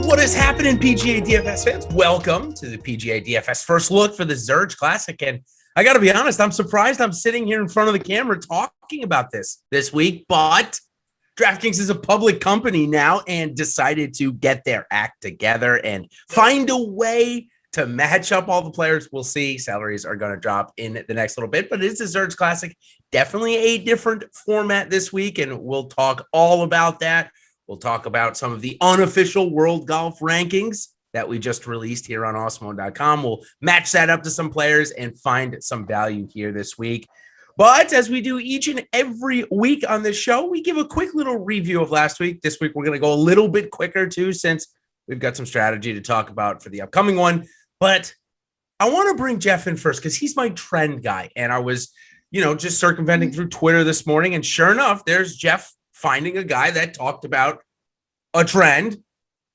What is happening, PGA DFS fans? Welcome to the PGA DFS first look for the Zurich Classic. And I got to be honest, I'm surprised I'm sitting here in front of the camera talking about this week, but DraftKings is a public company now and decided to get their act together and find a way to match up all the players. We'll see. Salaries are going to drop in the next little bit, but it's the Zurich Classic. Definitely a different format this week, and we'll talk all about that. We'll talk about some of the unofficial world golf rankings that we just released here on Awesemo.com. We'll match that up to some players and find some value here this week. But as we do each and every week on this show, we give a quick little review of last week. This week, we're going to go a little bit quicker too, since we've got some strategy to talk about for the upcoming one. But I want to bring Geoff in first because he's my trend guy. And I was, just circumventing through Twitter this morning. And sure enough, there's Geoff finding a guy that talked about a trend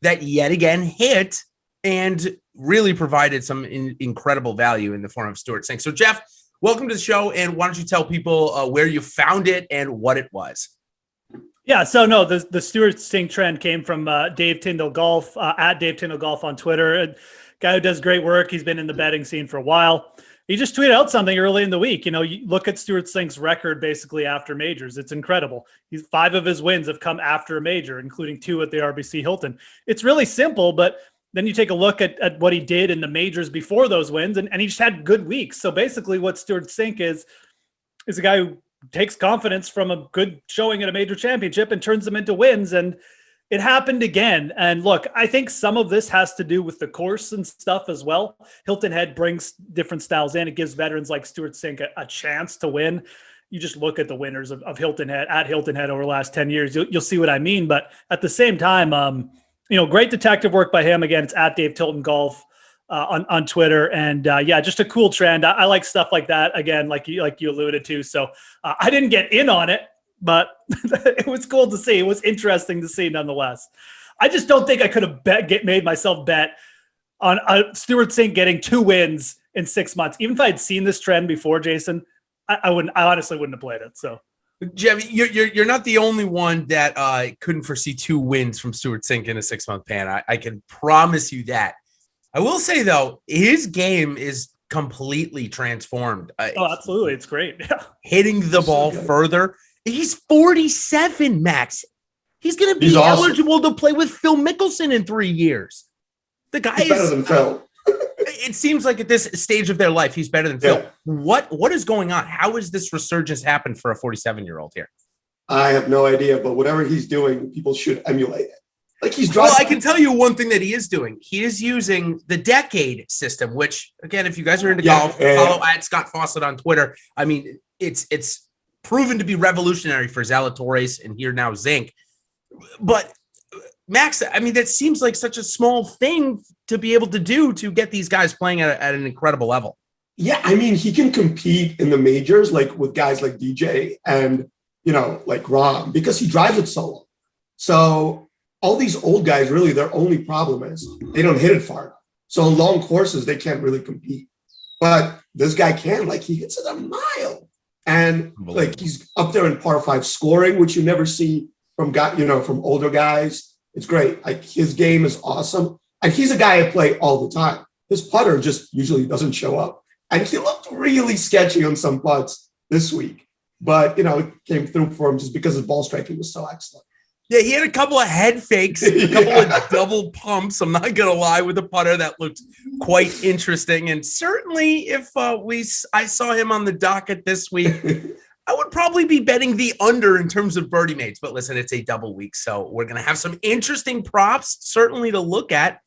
that yet again hit and really provided some incredible value in the form of Stewart Cink. So, Geoff, welcome to the show, and why don't you tell people where you found it and what it was? Yeah, so no, the Stewart Cink trend came from Dave Tyndall Golf, at Dave Tyndall Golf on Twitter. A guy who does great work. He's been in the betting scene for a while. He just tweeted out something early in the week. You look at Stewart Cink's record basically after majors. It's incredible. 5 of his wins have come after a major, including 2 at the RBC Hilton. It's really simple, but then you take a look at what he did in the majors before those wins, and he just had good weeks. So basically what Stewart Cink is a guy who takes confidence from a good showing at a major championship and turns them into wins. And it happened again. And look, I think some of this has to do with the course and stuff as well. Hilton Head brings different styles in. It gives veterans like Stewart Cink a chance to win. You just look at the winners of Hilton Head at Hilton Head over the last 10 years. You'll see what I mean. But at the same time, great detective work by him. Again, it's at Dave Tilton Golf on Twitter. And just a cool trend. I like stuff like that. Again, like you alluded to. So I didn't get in on it, but it was cool to see. It was interesting to see nonetheless. I just don't think I could have made myself bet on Stewart Cink getting 2 wins in 6 months. Even if I had seen this trend before, Jason, I honestly wouldn't have played it. So, Geoff, you're not the only one that couldn't foresee 2 wins from Stewart Cink in a 6-month pan. I can promise you that. I will say, though, his game is completely transformed. Oh, absolutely. It's great. Yeah. Hitting the ball further. He's 47, Max. He's going to be eligible to play with Phil Mickelson in 3 years. The guy is better than Phil. It seems like at this stage of their life, he's better than Phil. What is going on? How is this resurgence happen for a 47-year-old here? I have no idea, but whatever he's doing, people should emulate it. Well, I can tell you one thing that he is doing. He is using the decade system, which, again, if you guys are into golf, follow at Scott Fawcett on Twitter. I mean, it's proven to be revolutionary for Zalatoris and here now Cink. But Max, I mean, that seems like such a small thing to be able to do to get these guys playing at an incredible level. Yeah, I mean, he can compete in the majors like with guys like DJ and, like Rom, because he drives it solo. So all these old guys, really, their only problem is they don't hit it far enough. So long courses, they can't really compete. But this guy can. He hits it a mile. And, he's up there in par 5 scoring, which you never see from older guys. It's great. His game is awesome. And he's a guy I play all the time. His putter just usually doesn't show up. And he looked really sketchy on some putts this week. But, it came through for him just because his ball striking was so excellent. Yeah, he had a couple of head fakes, a couple of double pumps. I'm not going to lie, with a putter that looked quite interesting. And certainly if I saw him on the docket this week, I would probably be betting the under in terms of birdie mates. But listen, it's a double week, so we're going to have some interesting props certainly to look at.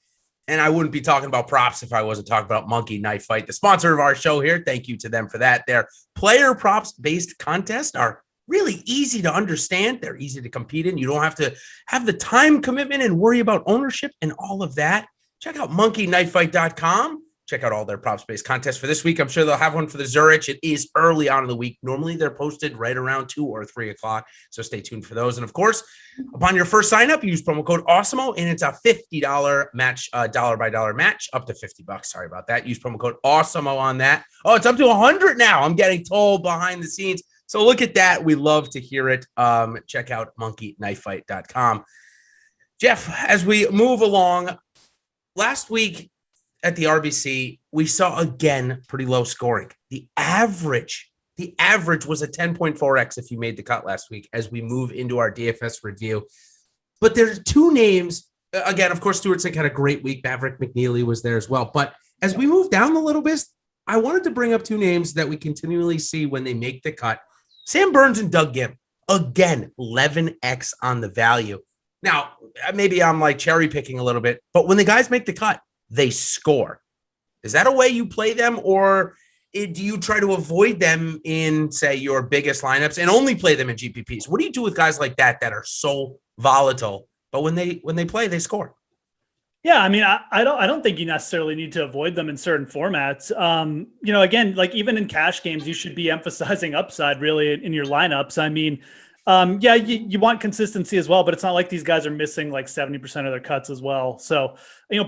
And I wouldn't be talking about props if I wasn't talking about Monkey Knife Fight, the sponsor of our show here. Thank you to them for that. Their player props-based contests are really easy to understand. They're easy to compete in. You don't have to have the time commitment and worry about ownership and all of that. Check out monkeyknifefight.com. Check out all their props-based contests for this week. I'm sure they'll have one for the Zurich. It is early on in the week. Normally, they're posted right around 2 or 3 o'clock, so stay tuned for those. And, of course, upon your first sign-up, use promo code Awesemo, and it's a $50 match, dollar-by-dollar match, up to $50. Sorry about that. Use promo code Awesemo on that. Oh, it's up to $100 now. I'm getting told behind the scenes. So look at that. We love to hear it. Check out monkeyknifefight.com. Geoff, as we move along, last week at the RBC, we saw again pretty low scoring. The average was a 10.4x if you made the cut last week as we move into our DFS review. But there's two names. Again, of course, Stewart Cink had a great week. Maverick McNeely was there as well. But as we move down a little bit, I wanted to bring up two names that we continually see when they make the cut. Sam Burns and Doug Gibb. Again, 11x on the value. Now, maybe I'm like cherry picking a little bit, but when the guys make the cut, they score. Is that a way you play them, or do you try to avoid them in, say, your biggest lineups and only play them in GPPs? What do you do with guys like that are so volatile, but when they play, they score? Yeah, I mean, I don't think you necessarily need to avoid them in certain formats. Again, like even in cash games, you should be emphasizing upside really in your lineups. I mean, you want consistency as well, but it's not like these guys are missing like 70% of their cuts as well. So,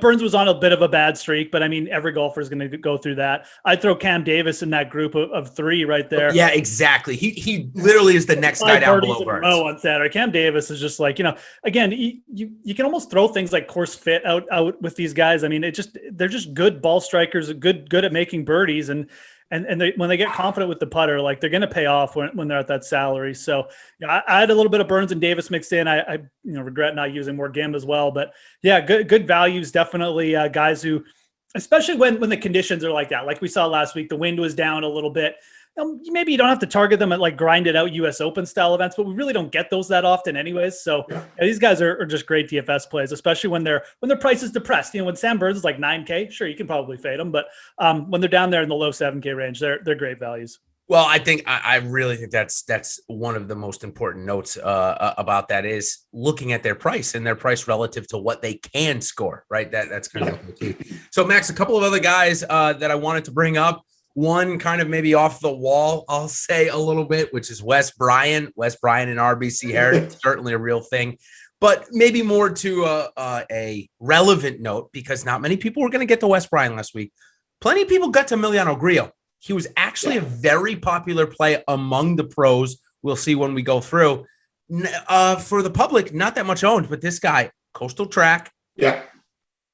Burns was on a bit of a bad streak, but I mean, every golfer is going to go through that. I'd throw Cam Davis in that group of three right there. Yeah, exactly. He literally is the next guy down below Burns. On Saturday. Cam Davis is just like, again, you can almost throw things like course fit out with these guys. I mean, they're just good ball strikers, good at making birdies, and when they get confident with the putter, like they're going to pay off when they're at that salary. So I had a little bit of Burns and Davis mixed in. I regret not using more Gibb as well, but yeah, good values. Definitely guys who, especially when the conditions are like that, like we saw last week, the wind was down a little bit. Maybe you don't have to target them at like grinded out US Open style events, but we really don't get those that often anyways. So these guys are just great DFS plays, especially when their price is depressed. When Sam Burns is like 9K, sure, you can probably fade them, but when they're down there in the low 7K range, they're great values. Well, I really think that's one of the most important notes about that is looking at their price and their price relative to what they can score, right? That's kind of the key. So Max, a couple of other guys that I wanted to bring up. One kind of maybe off the wall, I'll say a little bit, which is Wes Bryant. Wes Bryant and RBC Heritage, certainly a real thing, but maybe more to a relevant note because not many people were going to get to Wes Bryant last week. Plenty of people got to Emiliano Grillo. He was actually a very popular play among the pros. We'll see when we go through. For the public, not that much owned, but this guy, coastal track,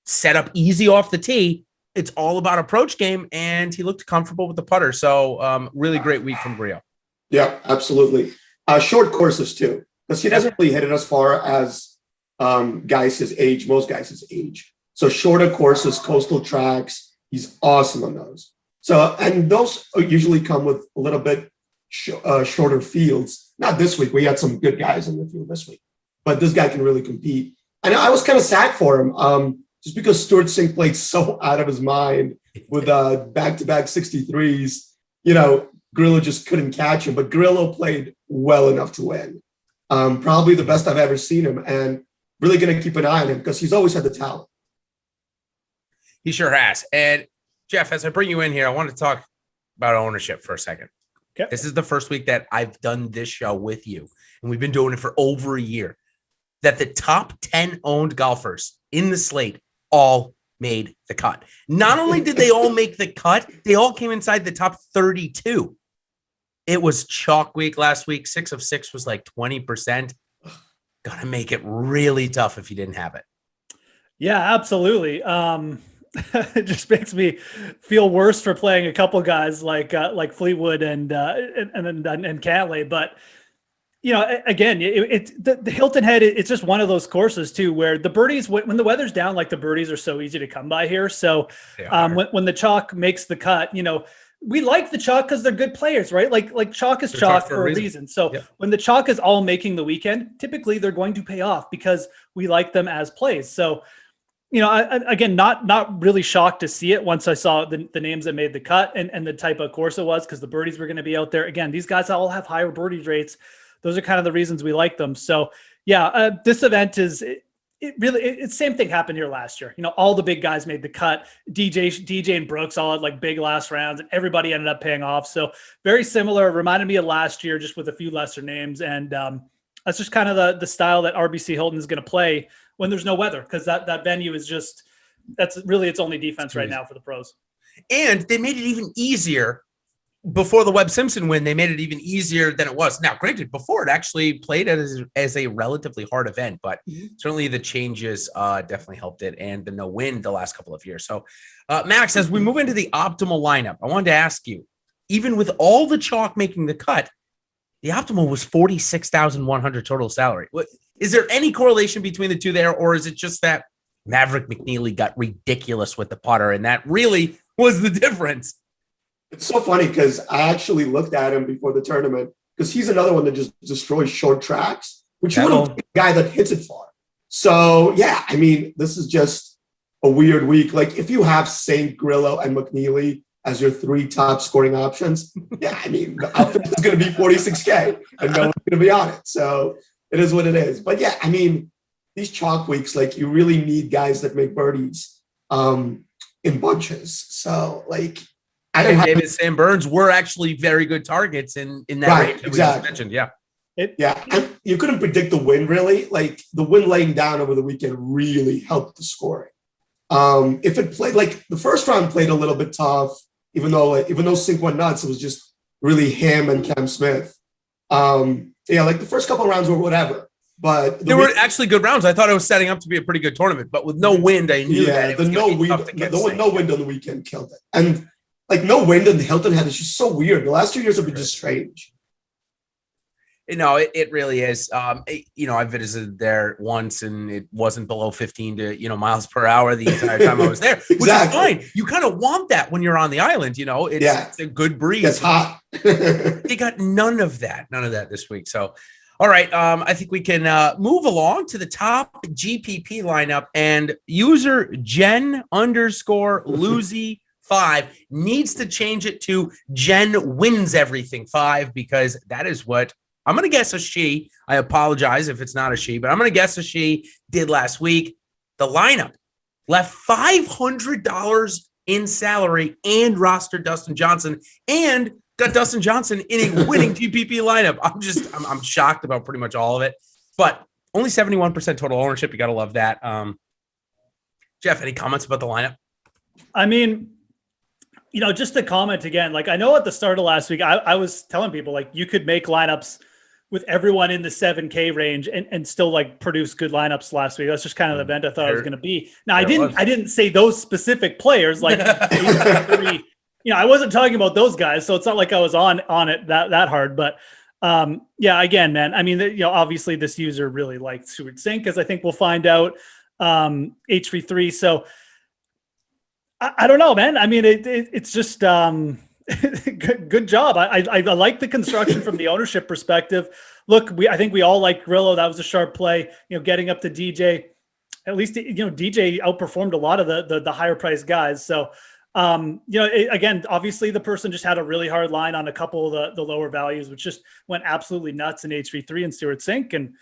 set up easy off the tee. It's all about approach game, and he looked comfortable with the putter. So really great week from Grillo. Yeah, absolutely. Short courses too, because he doesn't really hit it as far as guys his age, most guys his age. So shorter courses, coastal tracks, he's awesome on those. So, and those usually come with a little bit shorter fields. Not this week. We had some good guys in the field this week, but this guy can really compete. And I was kind of sad for him. Just because Stewart Cink played so out of his mind with back-to-back 63s, Grillo just couldn't catch him. But Grillo played well enough to win. Probably the best I've ever seen him, and really going to keep an eye on him because he's always had the talent. He sure has. And Geoff, as I bring you in here, I want to talk about ownership for a second. Okay. This is the first week that I've done this show with you, and we've been doing it for over a year, that the top 10 owned golfers in the slate all made the cut. Not only did they all make the cut, they all came inside the top 32. It was chalk week last week. 6 of 6 was like 20%. Gonna make it really tough if you didn't have it. Yeah, absolutely. It just makes me feel worse for playing a couple guys like Fleetwood and Cantlay, but again, the Hilton Head, it's just one of those courses too, where the birdies, when the weather's down, like the birdies are so easy to come by here. So when the chalk makes the cut, we like the chalk because they're good players, right? Like chalk is chalk for a reason. So when the chalk is all making the weekend, typically they're going to pay off because we like them as plays. So, again, not really shocked to see it once I saw the names that made the cut and the type of course it was because the birdies were going to be out there. Again, these guys all have higher birdie rates. Those are kind of the reasons we like them. So this event it's the same thing happened here last year. All the big guys made the cut. DJ and Brooks all had like big last rounds and everybody ended up paying off. So very similar, reminded me of last year, just with a few lesser names. And that's just kind of the style that RBC Hilton is going to play when there's no weather. Cause that venue is that's really its only defense right now for the pros. And they made it even easier before the Webb Simpson win, they made it even easier than it was. Now, granted, before it actually played as a relatively hard event, but certainly the changes definitely helped it, and the no win the last couple of years. So, Max, as we move into the optimal lineup, I wanted to ask you, even with all the chalk making the cut, the optimal was 46,100 total salary. Is there any correlation between the two there, or is it just that Maverick McNeely got ridiculous with the putter, and that really was the difference? It's so funny because I actually looked at him before the tournament because he's another one that just destroys short tracks, which you wouldn't think a guy that hits it far. So, yeah, I mean, this is just a weird week. Like, if you have Saint, Grillo, and McNeely as your three top scoring options, yeah, I mean, the outfit is going to be 46K and no one's going to be on it. So it is what it is. But, yeah, I mean, these chalk weeks, like, you really need guys that make birdies in bunches. So, like, David Sam Burns were actually very good targets in that range that we just mentioned. Yeah. And you couldn't predict the win, really. Like, the win laying down over the weekend really helped the scoring. If it played, like, the first round played a little bit tough, even though Sink went nuts, it was just really him and Cam Smith. Like, the first couple of rounds were whatever. But there were actually good rounds. I thought it was setting up to be a pretty good tournament, but with no wind, I knew that it was no wind on the weekend killed it. And like, no wind in the Hilton Head is just so weird. The last 2 years have been just strange. No, it really is. I visited there once, and it wasn't below 15 to miles per hour the entire time I was there, which is fine. You kind of want that when you're on the island. It's a good breeze. It's hot. They got none of that this week. So, all right, I think we can move along to the top GPP lineup, and user Jen_Lucy 5 needs to change it to Jen wins everything 5, because that is what I'm going to guess a she. I apologize if it's not a she, but I'm going to guess a she did last week. The lineup left $500 in salary and rostered Dustin Johnson, and got Dustin Johnson in a winning GPP lineup. I'm shocked about pretty much all of it, but only 71% total ownership. You got to love that. Jeff, any comments about the lineup? I mean, just to comment again, like, I know at the start of last week, I was telling people, like, you could make lineups with everyone in the 7K range and still, like, produce good lineups last week. That's just kind of the event I thought it was going to be. Now, I didn't say those specific players, like, I wasn't talking about those guys, so it's not like I was on it that hard. But again, man, I mean, obviously this user really liked Stuart Sink, as I think we'll find out, HV3. So I don't know, man. I mean, it's just good job. I like the construction from the ownership perspective. Look, I think we all like Grillo. That was a sharp play. Getting up to DJ. At least DJ outperformed a lot of the higher priced guys. So again, obviously the person just had a really hard line on a couple of the lower values, which just went absolutely nuts in HV3 and Stuart Sink. And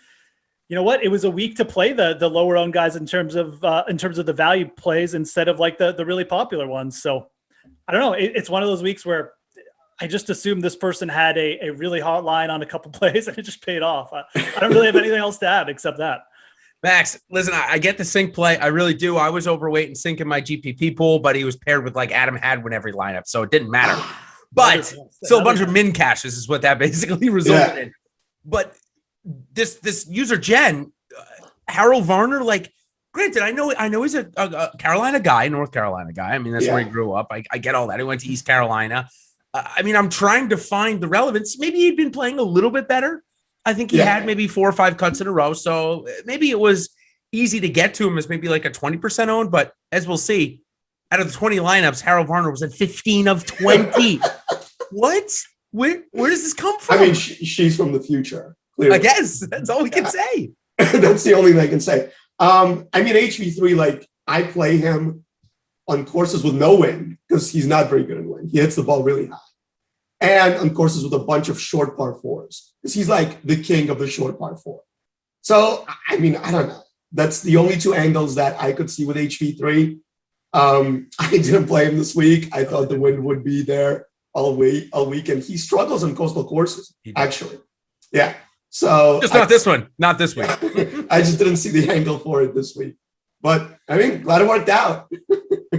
you know what? It was a week to play the lower owned guys in terms of the value plays instead of like the really popular ones. So I don't know. It's one of those weeks where I just assumed this person had a really hot line on a couple plays and it just paid off. I don't really have anything else to add except that. Max, listen, I get the Sink play. I really do. I was overweight in Sink in my GPP pool, but he was paired with like Adam Hadwin every lineup, so it didn't matter. But still a bunch of min caches is what that basically resulted in. But this user Jen, Harold Varner, like, granted, I know he's a Carolina guy, North Carolina guy. I mean, that's where he grew up. I get all that. He went to East Carolina. I mean, I'm trying to find the relevance. Maybe he'd been playing a little bit better. I think he had maybe 4 or 5 cuts in a row. So maybe it was easy to get to him as maybe like a 20% owned. But as we'll see, out of the 20 lineups, Harold Varner was at 15 of 20. What? Where does this come from? I mean, she's from the future. Clearly. I guess that's all we can say. That's the only thing I can say. I mean, HV3, like, I play him on courses with no wind because he's not very good in wind. He hits the ball really high. And on courses with a bunch of short par 4s because he's like the king of the short par 4. So, I mean, I don't know. That's the only 2 angles that I could see with HV3. I didn't play him this week. I thought the wind would be there all week, and he struggles on coastal courses, actually. Yeah. So just not this one, not this week. I just didn't see the angle for it this week. But I mean, glad it worked out.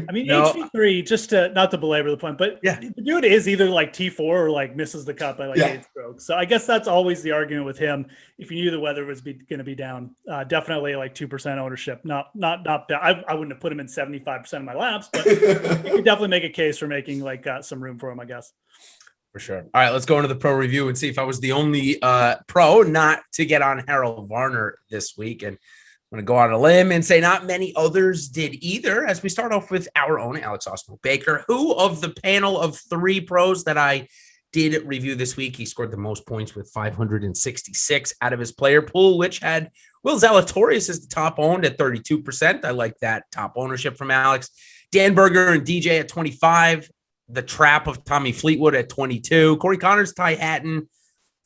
I mean, HV3, just to not to belabor the point, but the dude is either like T4 or like misses the cut by like 8 strokes. So I guess that's always the argument with him. If you knew the weather was going to be down, definitely like 2% ownership. Not I wouldn't have put him in 75% of my laps, but you could definitely make a case for making like some room for him, I guess. For sure. All right, let's go into the pro review and see if I was the only pro not to get on Harold Varner this week. And I'm going to go on a limb and say not many others did either, as we start off with our own Alex Awesemo Baker, who of the panel of 3 pros that I did review this week, he scored the most points with 566 out of his player pool, which had Will Zalatoris as the top owned at 32%. I like that top ownership from Alex. Dan Berger and DJ at 25. The trap of Tommy Fleetwood at 22. Corey Connors, Ty Hatton,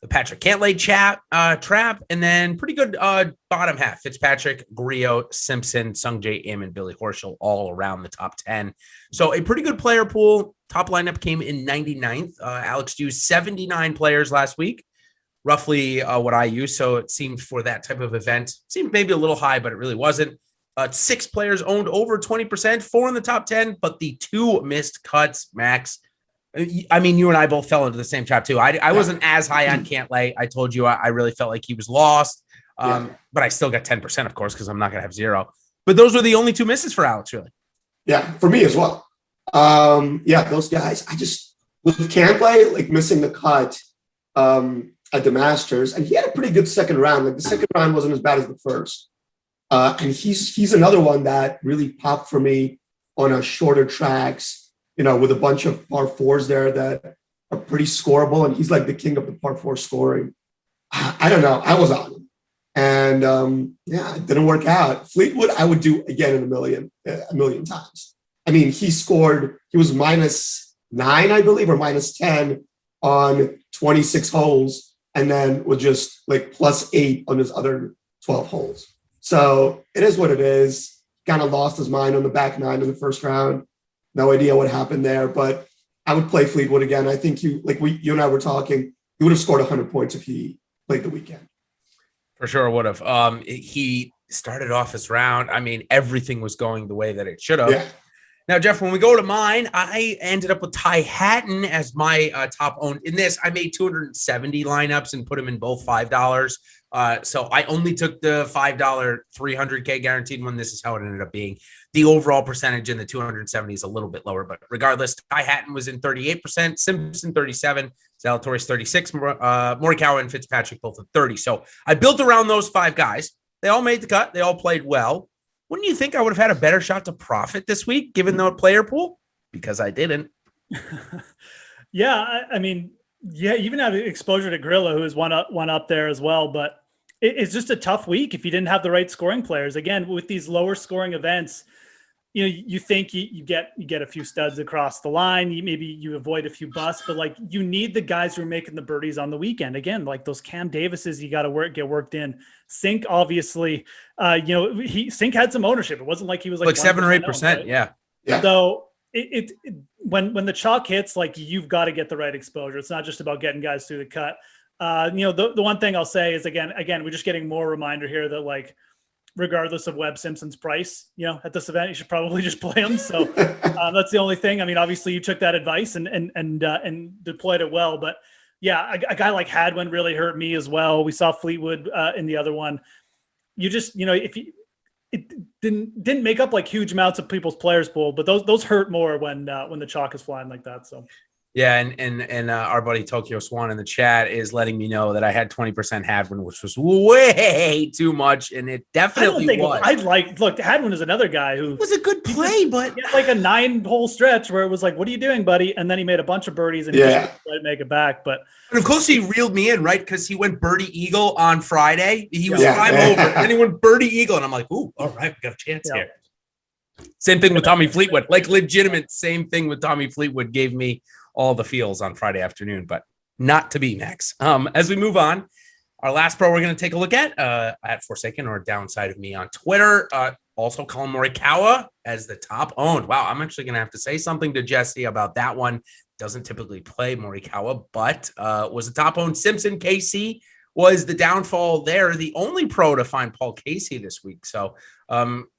the Patrick Cantlay trap, and then pretty good bottom half. Fitzpatrick, Grillo, Simpson, Sungjae Im, and Billy Horschel all around the top 10. So a pretty good player pool. Top lineup came in 99th. Alex used 79 players last week, roughly what I used. So it seemed for that type of event, seemed maybe a little high, but it really wasn't. 6 players owned over 20%, 4 in the top 10, but the 2 missed cuts, Max. I mean, you and I both fell into the same trap too. I wasn't as high on Cantlay. I told you I really felt like he was lost, but I still got 10%, of course, because I'm not going to have 0. But those were the only 2 misses for Alex, really. Yeah, for me as well. Those guys. I just with Cantlay like missing the cut at the Masters, and he had a pretty good second round. Like the second round wasn't as bad as the first, and he's another one that really popped for me on a shorter tracks. You know, with a bunch of par 4s there that are pretty scoreable. And he's like the king of the par 4 scoring. I don't know. I was on him. And it didn't work out. Fleetwood, I would do again in a million times. I mean, he was -9, I believe, or -10 on 26 holes. And then was just like +8 on his other 12 holes. So it is what it is. Kind of lost his mind on the back 9 in the first round. No idea what happened there, but I would play Fleetwood again. I think you and I were talking, he would have scored 100 points if he played the weekend. For sure would have. He started off his round. I mean, everything was going the way that it should have. Yeah. Now, Jeff, when we go to mine, I ended up with Ty Hatton as my top owned. In this, I made 270 lineups and put him in both $5. So I only took the $5 300K guaranteed one. This is how it ended up being. The overall percentage in the 270 is a little bit lower, but regardless, Ty Hatton was in 38%, Simpson 37%, Zalatoris 36%, Morikawa and Fitzpatrick both at 30%. So I built around those 5 guys. They all made the cut. They all played well. Wouldn't you think I would have had a better shot to profit this week, given the player pool? Because I didn't. I mean, you even have exposure to Grillo, who is one up there as well. But it's just a tough week if you didn't have the right scoring players. Again, with these lower scoring events, you know, you think you get a few studs across the line. Maybe you avoid a few busts, but like you need the guys who are making the birdies on the weekend. Again, like those Cam Davises, you got to get worked in. Sink, obviously, Sink had some ownership. It wasn't like he was like 7 or 8%. Right? Yeah. So when the chalk hits, like you've got to get the right exposure. It's not just about getting guys through the cut. The one thing I'll say is again, we're just getting more reminder here that like, regardless of Webb Simpson's price, at this event, you should probably just play him. So that's the only thing. I mean, obviously you took that advice and deployed it well, but yeah, a guy like Hadwin really hurt me as well. We saw Fleetwood in the other one. You just, if it didn't make up like huge amounts of people's players pool, but those hurt more when the chalk is flying like that. So. Yeah, and our buddy Tokyo Swan in the chat is letting me know that I had 20% Hadwin, which was way too much, and it definitely was. Hadwin is another guy who was a good play, but he had like a 9-hole stretch where it was like, "What are you doing, buddy?" And then he made a bunch of birdies and he just tried to make it back. But of course, he reeled me in, right? Because he went birdie eagle on Friday. He was 5 over, and he went birdie eagle, and I'm like, "Ooh, all right, we got a chance here." Same thing with Tommy Fleetwood, like legitimate. Same thing with Tommy Fleetwood gave me all the feels on Friday afternoon, but not to be, Max. As we move on, our last pro we're going to take a look at Forsaken or Downside of Me on Twitter. Also Colin Morikawa as the top owned. Wow, I'm actually going to have to say something to Jesse about that one. Doesn't typically play Morikawa, but was the top owned. Simpson, KC was the downfall there. The only pro to find Paul Casey this week. So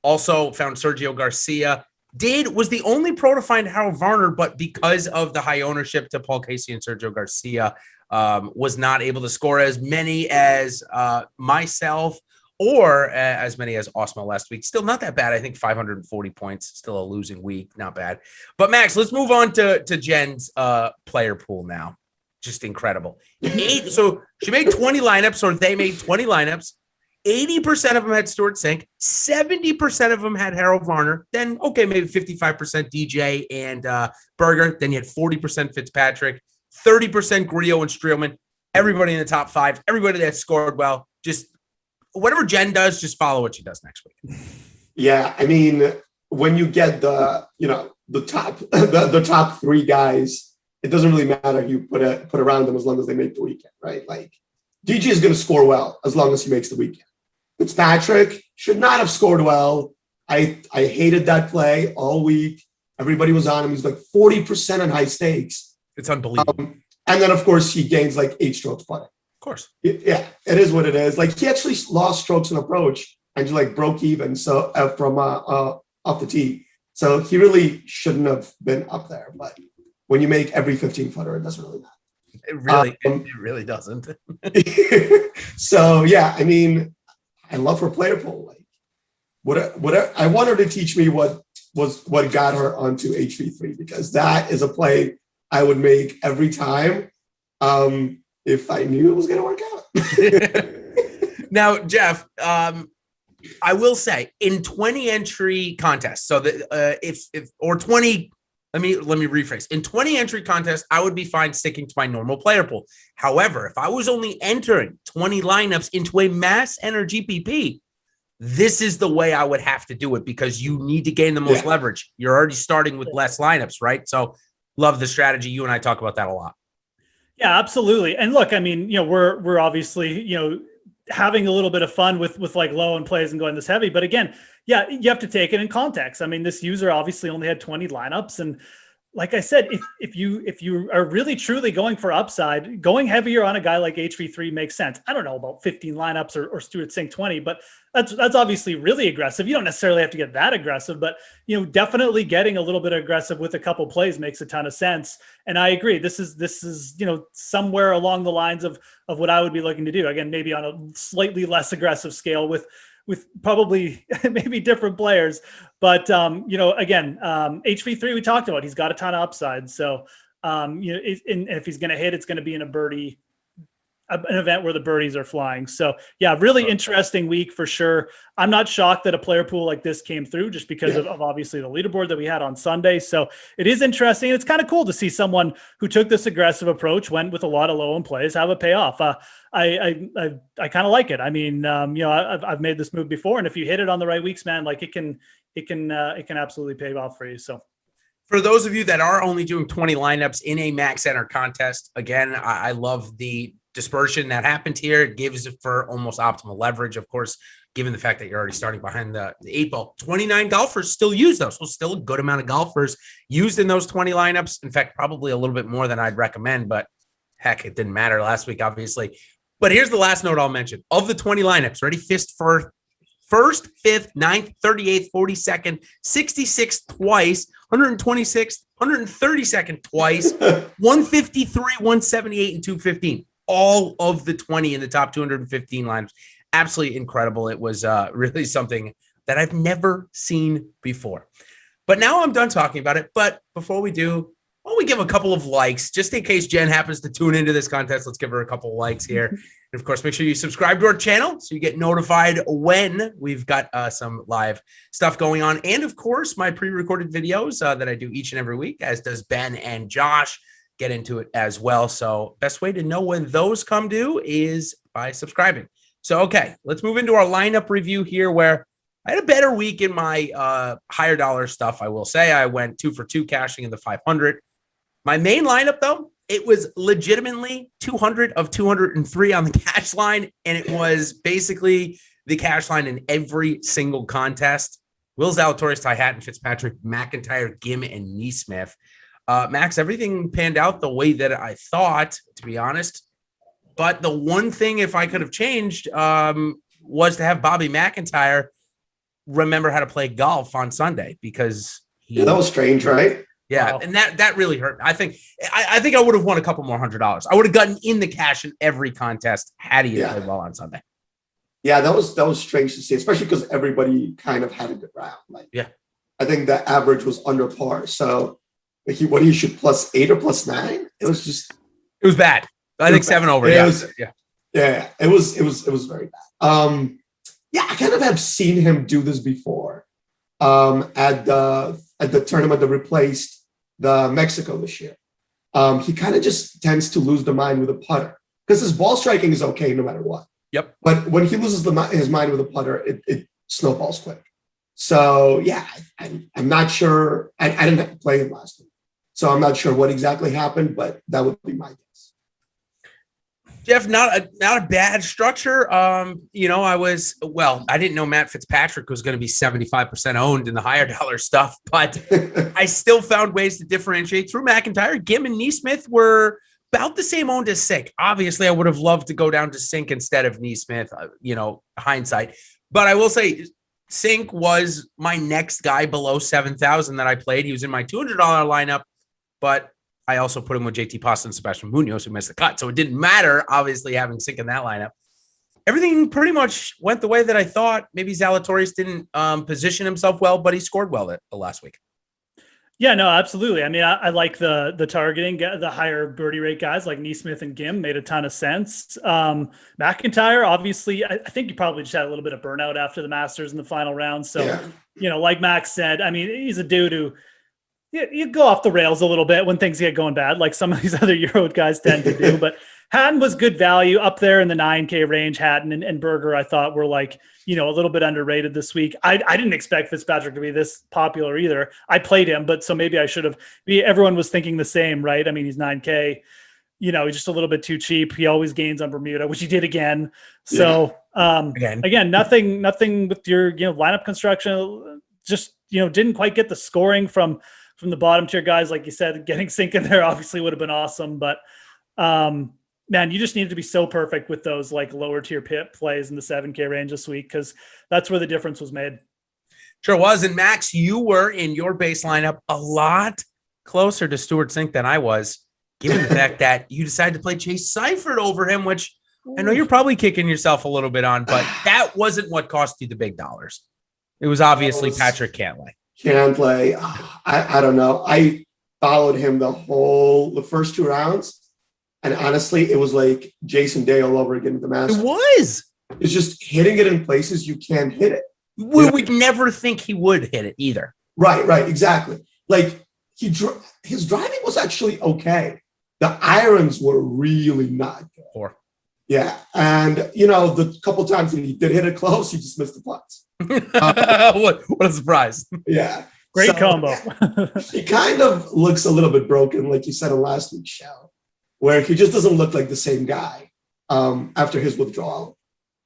also found Sergio Garcia. Was the only pro to find Harold Varner, but because of the high ownership to Paul Casey and Sergio Garcia, was not able to score as many as myself or as many as Awesemo last week. Still not that bad. I think 540 points, still a losing week. Not bad. But Max, let's move on to Jen's player pool now. Just incredible. So she made 20 lineups, or they made 20 lineups. 80% of them had Stuart Sink. 70% of them had Harold Varner. Then, okay, maybe 55% DJ and Berger. Then you had 40% Fitzpatrick, 30% Grillo and Streelman. Everybody in the top 5. Everybody that scored well. Just whatever Jen does, just follow what she does next week. Yeah, I mean, when you get the top 3 guys, it doesn't really matter who you put around them as long as they make the weekend, right? Like DJ is going to score well as long as he makes the weekend. Fitzpatrick should not have scored well. I hated that play all week. Everybody was on him. He's like 40% on high stakes. It's unbelievable. And then, of course, he gains like 8 strokes putting. Of course. Yeah, it is what it is. Like he actually lost strokes in approach and just like broke even from off the tee. So he really shouldn't have been up there. But when you make every 15-footer, it doesn't really matter. It really doesn't. So, yeah, I mean, I love her player pool. Like, what I want her to teach me what got her onto HV3, because that is a play I would make every time if I knew it was going to work out. Now, Geoff, I will say in 20 entry contests, so that let me rephrase. In 20 entry contests, I would be fine sticking to my normal player pool. However, if I was only entering 20 lineups into a mass enter GPP, this is the way I would have to do it, because you need to gain the most leverage. You're already starting with less lineups, right? So love the strategy. You and I talk about that a lot. Yeah, absolutely. And look, I mean, we're obviously, having a little bit of fun with like low end plays and going this heavy. But again, yeah, you have to take it in context. I mean, this user obviously only had 20 lineups. And like I said, if you are really truly going for upside, going heavier on a guy like HV3 makes sense. I don't know about 15 lineups or Stuart Sink 20, but that's obviously really aggressive. You don't necessarily have to get that aggressive, but definitely getting a little bit aggressive with a couple plays makes a ton of sense. And I agree. This is somewhere along the lines of what I would be looking to do. Again, maybe on a slightly less aggressive scale with probably maybe different players, but again, HV3 we talked about, he's got a ton of upside. So if he's going to hit, it's going to be in an event where the birdies are flying. So yeah, really interesting week for sure. I'm not shocked that a player pool like this came through just because of obviously the leaderboard that we had on Sunday. So it is interesting. It's kind of cool to see someone who took this aggressive approach, went with a lot of low end plays, have a payoff. I kind of like it. I mean, I've made this move before, and if you hit it on the right weeks, man, like it can absolutely pay off for you. So for those of you that are only doing 20 lineups in a max enter contest, again, I love the dispersion that happened here. It gives it for almost optimal leverage, of course, given the fact that you're already starting behind the 8 ball. 29 golfers still use those. So still a good amount of golfers used in those 20 lineups. In fact, probably a little bit more than I'd recommend, but heck, it didn't matter last week, obviously. But here's the last note I'll mention. Of the 20 lineups, ready? Fist for first, 5th, 9th, 38th, 42nd, 66th twice, 126th, 132nd twice, 153, 178, and 215. All of the 20 in the top 215 lineups. Absolutely incredible. It was really something that I've never seen before. But now I'm done talking about it. But before we do, why don't we give a couple of likes, just in case Jen happens to tune into this contest. Let's give her a couple of likes here. And of course, make sure you subscribe to our channel so you get notified when we've got some live stuff going on. And of course, my pre-recorded videos that I do each and every week, as does Ben and Josh, get into it as well. So best way to know when those come due is by subscribing. So, okay, let's move into our lineup review here, where I had a better week in my higher dollar stuff. I will say I went 2 for 2 cashing in the 500. My main lineup, though, it was legitimately 200 of 203 on the cash line. And it was basically the cash line in every single contest. Will Zalatoris, Ty Hatton, Fitzpatrick, McIntyre, Gibb, and Neesmith. Max, everything panned out the way that I thought, to be honest. But the one thing, if I could have changed, was to have Bobby McIntyre remember how to play golf on Sunday, because that was strange, right? Yeah, wow. And that really hurt. I think I would have won a couple more $100. I would have gotten in the cash in every contest had he played well on Sunday. Yeah, that was strange to see, especially because everybody kind of had a good round. I think the average was under par. So he shoot +8 or +9? It was bad. I think 7 over. It was very bad. I kind of have seen him do this before. At the tournament that replaced the Mexico this year. He kind of just tends to lose the mind with a putter, because his ball striking is okay no matter what. Yep. But when he loses his mind with a putter, it snowballs quick. So I'm not sure. I didn't have to play him last week, so I'm not sure what exactly happened, but that would be my guess. Geoff, not a bad structure. I didn't know Matt Fitzpatrick was going to be 75% owned in the higher dollar stuff, but I still found ways to differentiate through McIntyre. Gibb and Neesmith were about the same owned as Sink. Obviously, I would have loved to go down to Sink instead of Neesmith, hindsight. But I will say Sink was my next guy below 7,000 that I played. He was in my $200 lineup, but I also put him with JT Pasta and Sebastian Munoz, who missed the cut. So it didn't matter, obviously, having Sink in that lineup. Everything pretty much went the way that I thought. Maybe Zalatoris didn't position himself well, but he scored well the last week. Yeah, no, absolutely. I mean, I like the targeting, the higher birdie rate guys like Neesmith and Gibb made a ton of sense. McIntyre, obviously, I think he probably just had a little bit of burnout after the Masters in the final round. So, like Max said, I mean, he's a dude who, you go off the rails a little bit when things get going bad, like some of these other Euro guys tend to do. But Hatton was good value up there in the 9K range. Hatton and Berger, I thought, were a little bit underrated this week. I didn't expect Fitzpatrick to be this popular either. I played him, but so maybe I should have. Everyone was thinking the same, right? I mean, he's 9K. He's just a little bit too cheap. He always gains on Bermuda, which he did again. So again, nothing with your lineup construction. Just didn't quite get the scoring from the bottom tier guys, like you said. Getting Sink in there obviously would have been awesome, but man, you just needed to be so perfect with those lower tier pit plays in the 7K range this week, because that's where the difference was made. Sure was. And Max, you were in your base lineup a lot closer to Stuart Sink than I was, given the fact that you decided to play Chase Seifert over him, which I know you're probably kicking yourself a little bit on, but that wasn't what cost you the big dollars. It was obviously Patrick Cantlay. I don't know. I followed him the first 2 rounds. And honestly, it was like Jason Day all over again at the Masters. It was. It's just hitting it in places you can't hit it. We'd never think he would hit it either. Right, exactly. His driving was actually okay. The irons were really not good. Poor. Yeah, and the couple times that he did hit it close, he just missed the putts. What a surprise! Yeah, great combo. He kind of looks a little bit broken, like you said in last week's show, where he just doesn't look like the same guy after his withdrawal.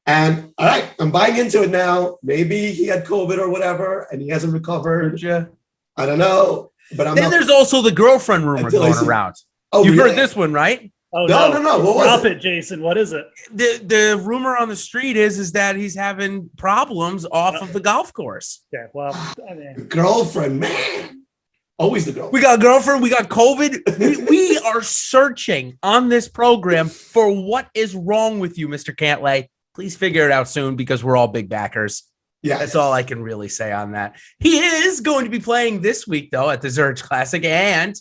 And all right, I'm buying into it now. Maybe he had COVID or whatever, and he hasn't recovered. Yeah. I don't know, but there's also the girlfriend rumor going around. Oh, you've heard this one, right? Oh, no. What was Drop it, Jason. What is it? The rumor on the street is that he's having problems off of the golf course. Yeah, well, girlfriend, man. Always the girlfriend. We got a girlfriend. We got COVID. we are searching on this program for what is wrong with you, Mr. Cantlay. Please figure it out soon, because we're all big backers. Yeah, that's all I can really say on that. He is going to be playing this week, though, at the Zurich Classic, and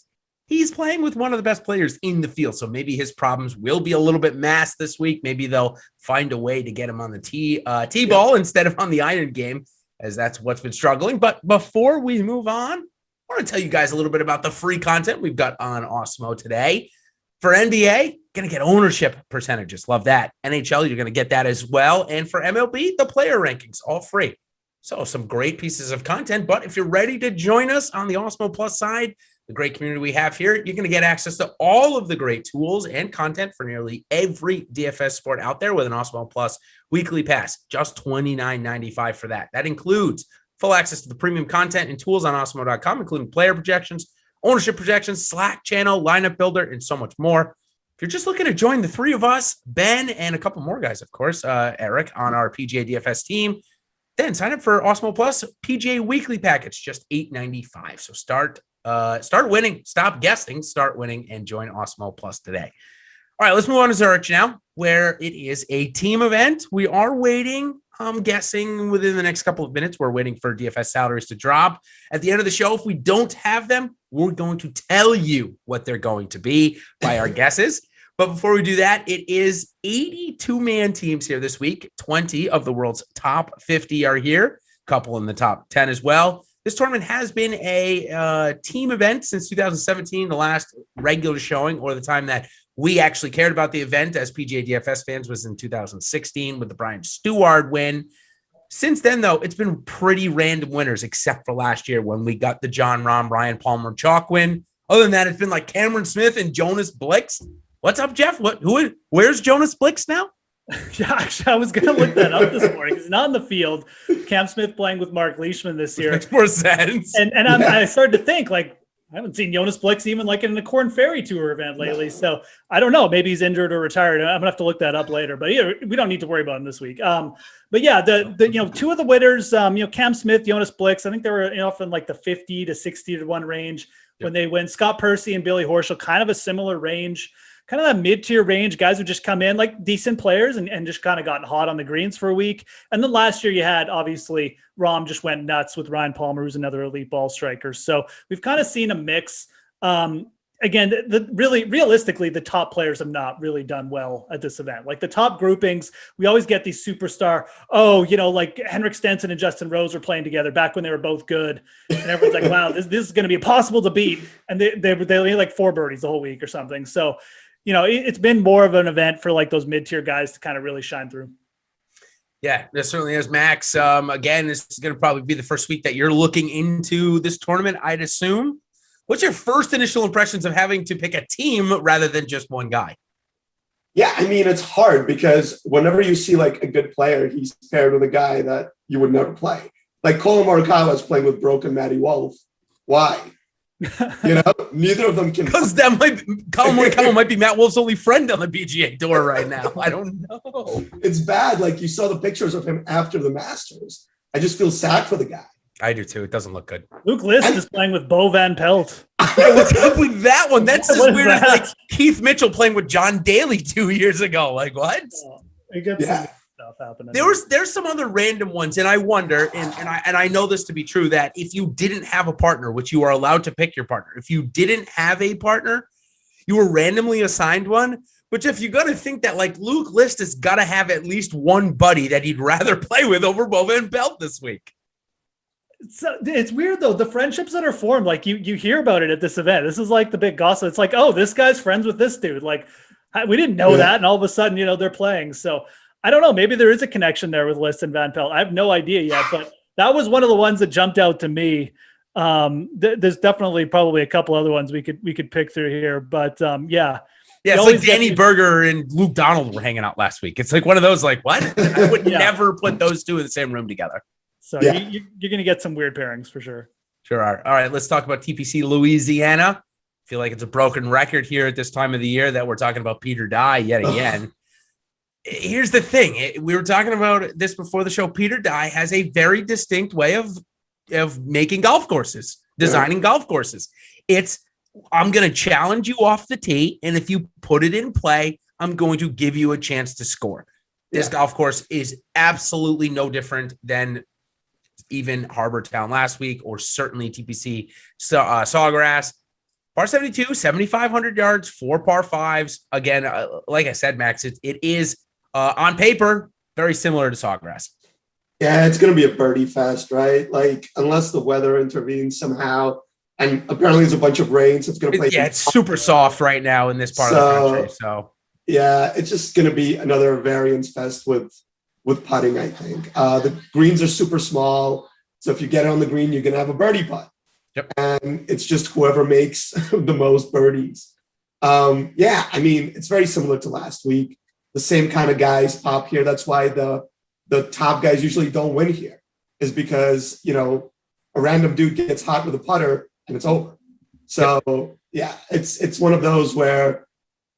he's playing with one of the best players in the field. So maybe his problems will be a little bit masked this week. Maybe they'll find a way to get him on the tee ball instead of on the iron game, as that's what's been struggling. But before we move on, I want to tell you guys a little bit about the free content we've got on Awesemo today. For NBA, going to get ownership percentages. Love that. NHL, you're going to get that as well. And for MLB, the player rankings, all free. So some great pieces of content. But if you're ready to join us on the Awesemo Plus side, the great community we have here, you're going to get access to all of the great tools and content for nearly every DFS sport out there with an Awesemo Plus weekly pass. Just $29.95 for that. That includes full access to the premium content and tools on Awesemo.com, including player projections, ownership projections, Slack channel, lineup builder, and so much more. If you're just looking to join the three of us, Ben, and a couple more guys, of course, Eric, on our PGA DFS team, then sign up for Awesemo Plus PGA Weekly Package, just $8.95. So start winning, stop guessing, start winning, and join Awesemo Plus today. All right, let's move on to Zurich now, where it is a team event. We are waiting, I'm guessing within the next couple of minutes, we're waiting for DFS salaries to drop. At the end of the show, if we don't have them, we're going to tell you what they're going to be by our guesses. But before we do that, it is 82-man teams here this week. 20 of the world's top 50 are here, a couple in the top 10 as well. This tournament has been a team event since 2017, the last regular showing, or the time that we actually cared about the event as PGA DFS fans was in 2016 with the Brian Stewart win. Since then, though, it's been pretty random winners, except for last year when we got the John Rahm, Ryan Palmer chalk win. Other than that, it's been like Cameron Smith and Jonas Blix. What's up, Jeff? Where's Jonas Blix now? Yeah, actually, I was going to look that up this morning. He's not in the field. Cam Smith playing with Mark Leishman this year. Makes more sense. And I started to think, like, I haven't seen Jonas Blix even like in the Corn Ferry Tour event lately. So I don't know. Maybe he's injured or retired. I'm gonna have to look that up later. But yeah, we don't need to worry about him this week. But yeah, the two of the winners, Cam Smith, Jonas Blix, I think they were often like the 50 to 60 to 1 range when they win. Scott Percy and Billy Horschel, kind of a similar range. Kind of that mid-tier range, guys who just come in like decent players and just kind of gotten hot on the greens for a week. And then last year you had, obviously, Rahm just went nuts with Ryan Palmer, who's another elite ball striker. So we've kind of seen a mix. Again, realistically, the top players have not really done well at this event. Like the top groupings, we always get these superstar, like Henrik Stenson and Justin Rose were playing together back when they were both good. And everyone's like, wow, this is going to be impossible to beat. And they only like 4 birdies the whole week or something. So, it's been more of an event for like those mid-tier guys to kind of really shine through. Yeah, this certainly is, Max. Again, this is going to probably be the first week that you're looking into this tournament, I'd assume. What's your first initial impressions of having to pick a team rather than just one guy? Yeah, I mean, it's hard because whenever you see like a good player, he's paired with a guy that you would never play. Like Colin Morikawa is playing with broken Matty Wolff. Why? Neither of them can. Because Colin Morikawa might be Matt Wolff's only friend on the PGA Tour right now. I don't know. It's bad. Like you saw the pictures of him after the Masters. I just feel sad for the guy. I do too. It doesn't look good. Luke List is playing with Beau Van Pelt. What's up with that one? That's as weird as like Keith Mitchell playing with John Daly 2 years ago. Like what? Stuff happening. There's some other random ones, and I wonder, and I know this to be true, that if you didn't have a partner, which you are allowed to pick your partner, if you didn't have a partner, you were randomly assigned one. But if you're gonna think that like Luke List has got to have at least one buddy that he'd rather play with over Beau Van Pelt this week. It's weird though, the friendships that are formed, like you hear about it at this event. This is like the big gossip. It's like, oh, this guy's friends with this dude. Like we didn't know that, and all of a sudden, they're playing. So I don't know. Maybe there is a connection there with List and Van Pelt. I have no idea yet, but that was one of the ones that jumped out to me. There's definitely probably a couple other ones we could pick through here, but yeah. Yeah, it's like Danny Berger and Luke Donald were hanging out last week. It's like one of those, like, what? I would never put those two in the same room together. So you're going to get some weird pairings for sure. Sure are. All right, let's talk about TPC Louisiana. I feel like it's a broken record here at this time of the year that we're talking about Peter Dye yet again. Here's the thing. We were talking about this before the show. Peter Dye has a very distinct way of making golf courses, designing golf courses. I'm going to challenge you off the tee, and if you put it in play, I'm going to give you a chance to score. This golf course is absolutely no different than even Harbor Town last week, or certainly TPC Sawgrass. Par 72, 7,500 yards, 4 par 5s. Again, like I said, Max, it is on paper very similar to Sawgrass. Yeah, it's going to be a birdie fest, right? Like, unless the weather intervenes somehow, and apparently there's a bunch of rain, so it's going to play. Yeah, it's super soft right now in this part of the country. So yeah, it's just going to be another variance fest with putting, I think. The greens are super small, so if you get it on the green, you're going to have a birdie putt. Yep. And it's just whoever makes the most birdies. I mean, it's very similar to last week. The same kind of guys pop here. That's why the top guys usually don't win here, is because, a random dude gets hot with a putter and it's over. So, it's one of those where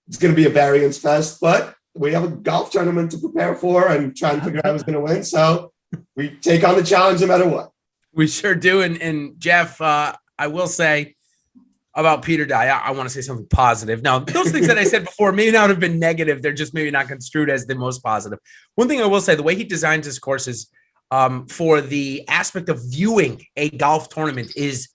it's going to be a variance fest, but we have a golf tournament to prepare for and try and figure out who's going to win. So we take on the challenge no matter what. We sure do. And Jeff, I will say about Peter Dye, I want to say something positive. Now, those things that I said before may not have been negative. They're just maybe not construed as the most positive. One thing I will say, the way he designs his courses for the aspect of viewing a golf tournament is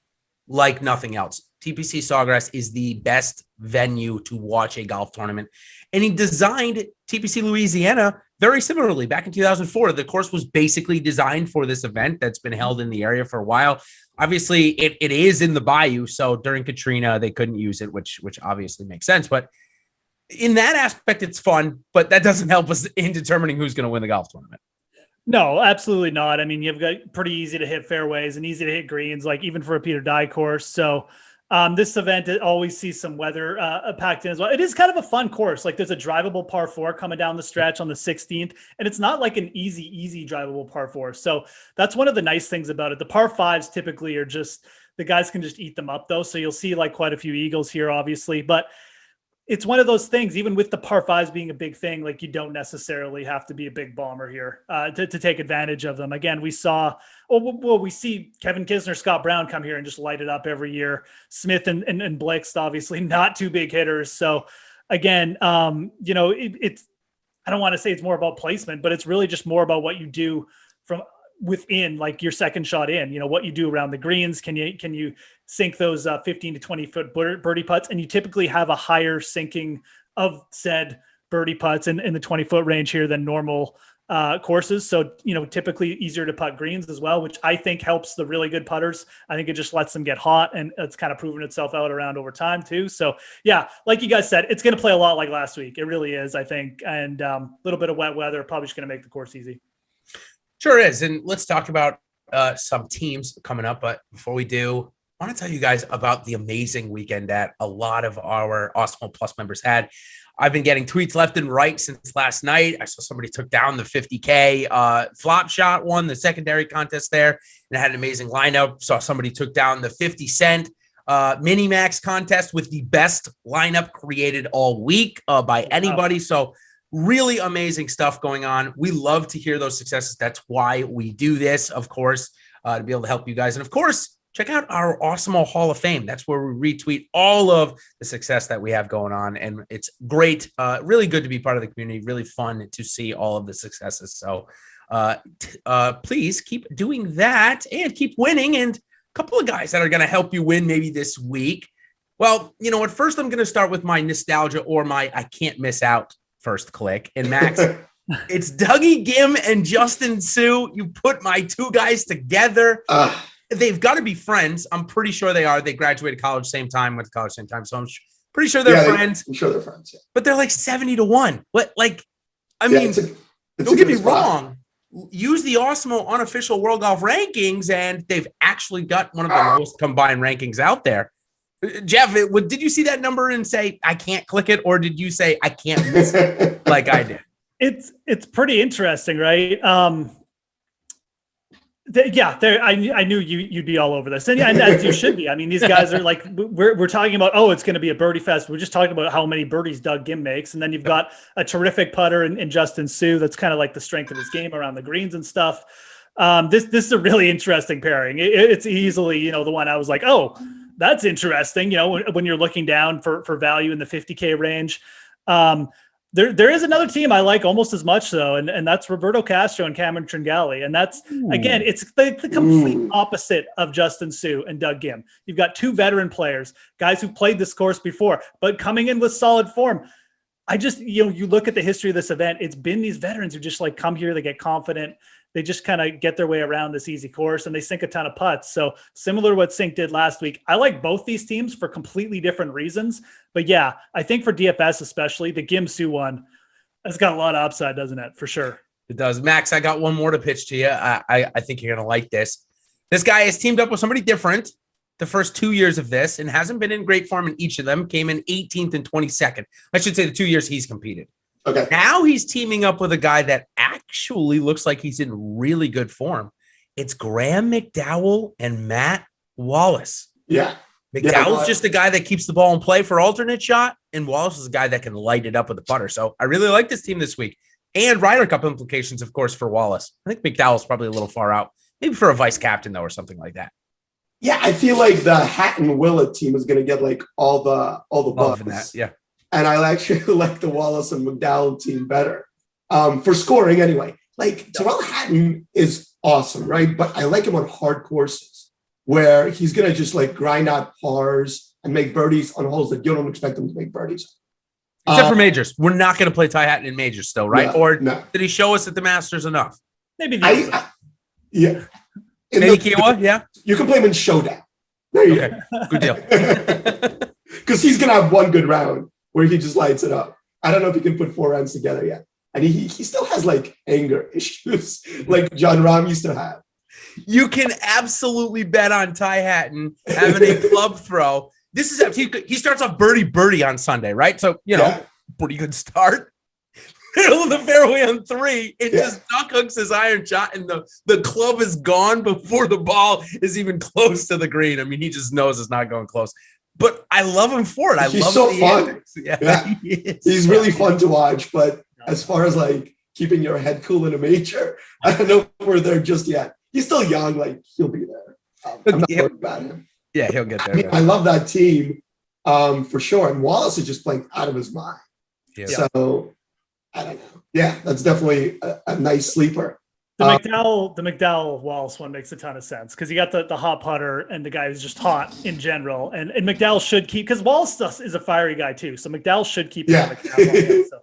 like nothing else. TPC Sawgrass is the best venue to watch a golf tournament. And he designed TPC Louisiana very similarly. Back in 2004, the course was basically designed for this event that's been held in the area for a while. Obviously, it is in the bayou, so during Katrina, they couldn't use it, which obviously makes sense. But in that aspect, it's fun, but that doesn't help us in determining who's going to win the golf tournament. No, absolutely not. I mean, you've got pretty easy to hit fairways and easy to hit greens, like even for a Peter Dye course. So this event, it always sees some weather packed in as well. It is kind of a fun course. Like there's a drivable par 4 coming down the stretch on the 16th, and it's not like an easy drivable par 4. So that's one of the nice things about it. The par 5s typically are just, the guys can just eat them up though. So you'll see like quite a few eagles here, obviously, but it's one of those things, even with the par 5s being a big thing, like you don't necessarily have to be a big bomber here to take advantage of them. Again, we see Kevin Kisner, Scott Brown come here and just light it up every year. Smith and Blixt, obviously not two big hitters. So again, it's, I don't want to say it's more about placement, but it's really just more about what you do from within, like your second shot in, what you do around the greens. Can you sink those 15 to 20 foot birdie putts? And you typically have a higher sinking of said birdie putts in the 20 foot range here than normal courses. So, typically easier to putt greens as well, which I think helps the really good putters. I think it just lets them get hot, and it's kind of proven itself out around over time too. So yeah, like you guys said, it's going to play a lot like last week. It really is, I think. And a little bit of wet weather, probably just going to make the course easy. Sure is. And let's talk about some teams coming up. But before we do, I want to tell you guys about the amazing weekend that a lot of our Awesemo Plus members had. I've been getting tweets left and right since last night. I saw somebody took down the 50K flop shot, won the secondary contest there, and had an amazing lineup. Saw somebody took down the 50 cent mini max contest with the best lineup created all week by anybody. So really amazing stuff going on. We love to hear those successes. That's why we do this, of course, to be able to help you guys. And of course, check out our Awesemo Hall of Fame. That's where we retweet all of the success that we have going on. And it's great. Really good to be part of the community. Really fun to see all of the successes. So please keep doing that and keep winning. And a couple of guys that are going to help you win maybe this week. Well, at first I'm going to start with my nostalgia or my I can't miss out first click. And Max, it's Dougie Gibb and Justin Sue. You put my two guys together. They've got to be friends. I'm pretty sure they are. They graduated college same time, went to college same time. So I'm pretty sure they're friends. I'm sure they're friends. Yeah. But they're like 70-1. What? Don't get me wrong. Use the Awesemo unofficial World Golf rankings, and they've actually got one of the lowest combined rankings out there. Jeff, did you see that number and say, I can't click it? Or did you say, I can't miss it like I did? It's pretty interesting, right? I knew you'd be all over this. And as you should be. I mean, these guys are like, we're talking about, it's going to be a birdie fest. We're just talking about how many birdies Doug Gibb makes. And then you've got a terrific putter in Justin Sue. That's kind of like the strength of his game around the greens and stuff. This is a really interesting pairing. It's easily, the one I was like, that's interesting. When you're looking down for value in the 50K range. There is another team I like almost as much though, and that's Roberto Castro and Cameron Tringali. And that's, again, it's the complete opposite of Justin Sue and Doug Gibb. You've got two veteran players, guys who've played this course before, but coming in with solid form. I just, you look at the history of this event, it's been these veterans who just like come here, they get confident, they just kind of get their way around this easy course, and they sink a ton of putts. So similar to what Sink did last week. I like both these teams for completely different reasons. But yeah, I think for DFS especially, the Gibb Sue one, that's got a lot of upside, doesn't it? For sure. It does. Max, I got one more to pitch to you. I think you're going to like this. This guy has teamed up with somebody different the first 2 years of this and hasn't been in great form in each of them. Came in 18th and 22nd. I should say the 2 years he's competed. Okay. Now he's teaming up with a guy that actually looks like he's in really good form. It's Graham McDowell and Matt Wallace. Yeah. McDowell's just a guy that keeps the ball in play for alternate shot. and Wallace is a guy that can light it up with the putter. So I really like this team this week. And Ryder Cup implications, of course, for Wallace. I think McDowell's probably a little far out. Maybe for a vice captain, though, or something like that. Yeah, I feel like the Hatton Willett team is going to get like all the bugs. That, yeah. And I actually like the Wallace and McDowell team better for scoring anyway. Like Terrell Hatton is awesome, right? But I like him on hard courses where he's going to just like grind out pars and make birdies on holes that you don't expect him to make birdies. Except for majors. We're not going to play Ty Hatton in majors still, right? No. Did he show us at the Masters enough? Maybe. Yeah. Maybe Kiowa, yeah. You can play him in Showdown. There you go. Good deal. Because he's going to have one good round where he just lights it up. I don't know if he can put 4 rounds together yet. And he still has like anger issues like John Rahm used to have. You can absolutely bet on Ty Hatton having a club throw. This is he starts off birdie on Sunday, right? So, pretty good start. Middle of the fairway on 3. It just duck hooks his iron shot, and the club is gone before the ball is even close to the green. I mean, he just knows it's not going close. But I love him for it. He's so fun. Yeah. He's really fun to watch. But as far as like keeping your head cool in a major, I don't know if we're there just yet. He's still young. Like he'll be there. I'm not worried about him. Yeah, he'll get there. I mean, I love that team for sure. And Wallace is just playing out of his mind. Yeah. So I don't know. Yeah, that's definitely a nice sleeper. The McDowell Wallace one makes a ton of sense because you got the hot putter and the guy who's just hot in general. And McDowell should keep, because Wallace is a fiery guy too. So McDowell should keep. McDowell so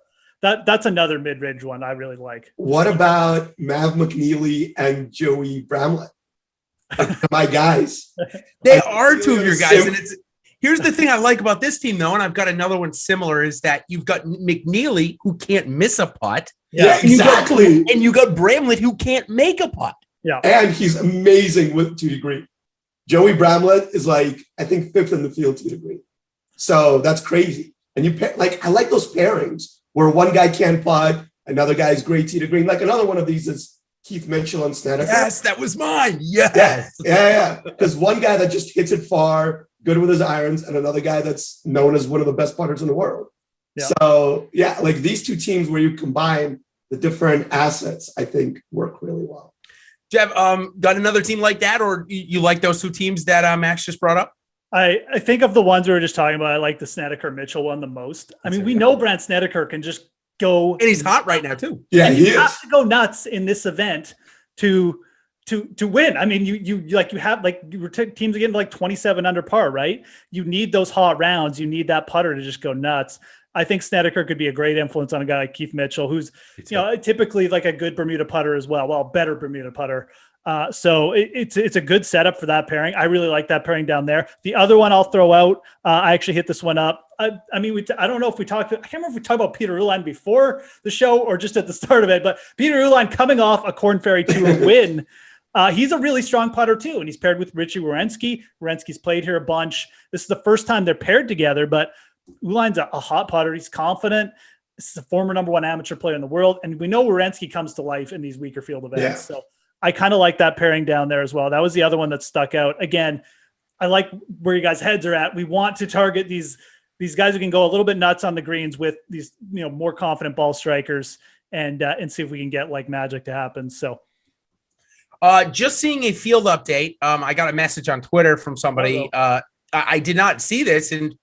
that's another mid-range one I really like. What about Mav McNeely and Joey Bramlett? My guys. They are 2 of your guys. And here's the thing I like about this team, though, and I've got another one similar, is that you've got McNeely, who can't miss a putt. Yeah, exactly. And you got Bramlett, who can't make a putt. Yeah. And he's amazing with 2 degree. Joey Bramlett is like, I think 5th in the field 2 degree. So that's crazy. And I like those pairings where one guy can't putt, another guy's great 2 degree. Like another one of these is Keith Mitchell and Snedeker. Yes, that was mine. Yes. Yeah. Because one guy that just hits it far, good with his irons, and another guy that's known as one of the best putters in the world. Yeah. So, like these 2 teams where you combine the different assets, I think work really well. Jeff, got another team like that, or you like those 2 teams that Max just brought up? I think of the ones we were just talking about, I like the Snedeker Mitchell one the most. I mean, we know Brandt Snedeker can just go, and he's hot right now too. Yeah, and you have to go nuts in this event to win. I mean, you teams are getting like 27 under par, right? You need those hot rounds. You need that putter to just go nuts. I think Snedeker could be a great influence on a guy like Keith Mitchell, who's typically like a good Bermuda putter as well. Well, better Bermuda putter. So it's a good setup for that pairing. I really like that pairing down there. The other one I'll throw out, I actually hit this one up. I don't know if we talked, I can't remember if we talked about Peter Uihlein before the show or just at the start of it, but Peter Uihlein coming off a Korn Ferry Tour win. He's a really strong putter too, and he's paired with Richie Werenski. Werenski's played here a bunch. This is the first time they're paired together, but Uihlein's a hot putter. He's confident. This is a former #1 amateur player in the world, and we know Werenski comes to life in these weaker field events. Yeah. So I kind of like that pairing down there as well. That was the other one that stuck out. Again, I like where you guys' heads are at. We want to target these guys who can go a little bit nuts on the greens with these, more confident ball strikers and see if we can get like magic to happen. So just seeing a field update. I got a message on Twitter from somebody. I did not see this, and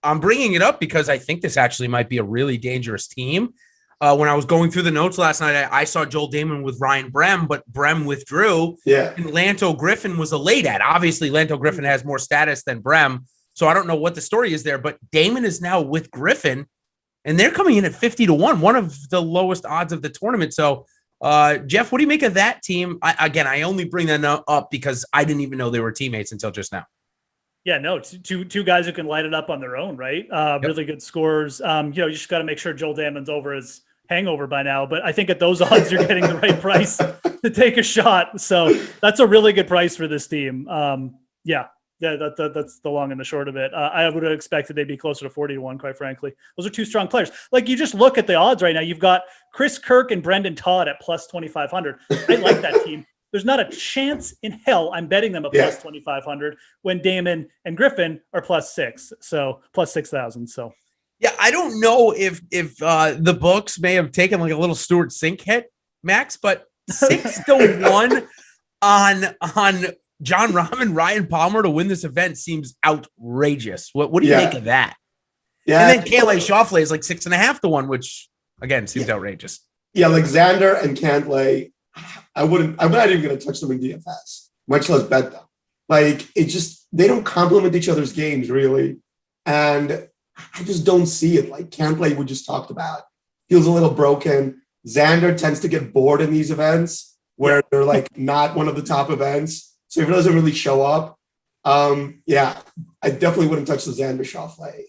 I'm bringing it up because I think this actually might be a really dangerous team. When I was going through the notes last night, I saw Joel Damon with Ryan Brem, but Brem withdrew. Yeah. And Lanto Griffin was a late ad. Obviously, Lanto Griffin has more status than Brem, so I don't know what the story is there. But Damon is now with Griffin, and they're coming in at 50-1, one of the lowest odds of the tournament. So, Jeff, what do you make of that team? I only bring that up because I didn't even know they were teammates until just now. Yeah, no, two guys who can light it up on their own, right? Really good scorers. You just got to make sure Joel Damon's over his hangover by now. But I think at those odds, you're getting the right price to take a shot. So that's a really good price for this team. That's the long and the short of it. I would have expected they'd be closer to 40-1, quite frankly. Those are 2 strong players. Like, you just look at the odds right now. You've got Chris Kirk and Brendan Todd at plus 2,500. I like that team. There's not a chance in hell I'm betting them a plus 2,500 when Damon and Griffin are plus 6. So plus 6,000. So Yeah, I don't know if the books may have taken like a little Stuart Sink hit, Max, but 6-1 on John Rahm and Ryan Palmer to win this event seems outrageous. What do you make of that? Yeah, and then Cantlay Schauffele is like 6.5-1, which again seems outrageous. Yeah, Alexander and Cantlay, I'm not even going to touch them in DFS, much less bet them. Like, they don't complement each other's games really. And I just don't see it. Like Cantlay we just talked about, feels a little broken. Xander tends to get bored in these events where they're like not one of the top events. So if it doesn't really show up, I definitely wouldn't touch the Xander Schauffele.